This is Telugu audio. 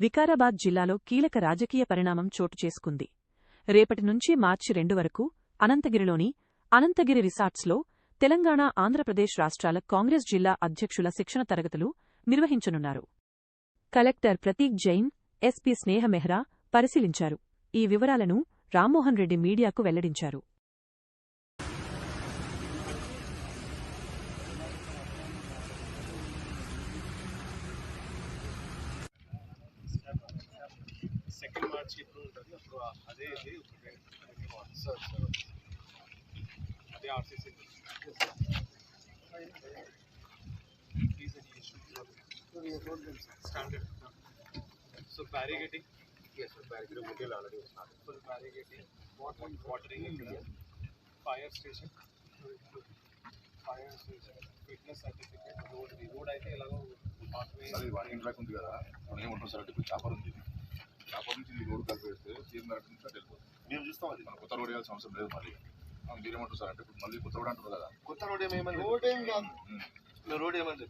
వికారాబాద్ జిల్లాలో కీలక రాజకీయ పరిణామం చోటు చేసుకుంది. రేపటి నుంచి మార్చి 2 వరకు అనంతగిరిలోని అనంతగిరి రిసార్ట్స్లో తెలంగాణ, ఆంధ్రప్రదేశ్ రాష్ట్రాల కాంగ్రెస్ జిల్లా అధ్యక్షుల శిక్షణ తరగతులు నిర్వహించనున్నారు. కలెక్టర్ ప్రతీక్ జైన్, ఎస్పీ స్నేహ మెహ్రా పరిశీలించారు. ఈ వివరాలను రామ్మోహన్ రెడ్డి మీడియాకు వెల్లడించారు. సెకండ్ మార్చ్ ఎప్పుడు ఉంటుంది అప్పుడు అదే సార్ అదే RCC standard. So barricading already full barricading, watering, fire station, fitness certificate, road అయితే ఎలాగో వాకింగ్ ట్రాక్ ఉంది కదా, మనం ఏమంటాం సార్ అంటే ఇప్పుడు చేపర్ ఉంది, చేపర్ నుంచి ఈ రోడ్ కలిపి వేస్తే సీఎం గారి నుంచి వెళ్ళిపోతుంది. మేము చూస్తాం, అది మన కొత్త రోడ్ వేయాల్సిన అవసరం లేదు. మళ్ళీ మీరేమంటారు సార్ అంటే ఇప్పుడు మళ్ళీ కొత్త రోడ్ అంటారు కదా, కొత్త రోడ్ ఏమైంది, రోడ్ ఏం కాదు, రోడ్ ఏమైంది.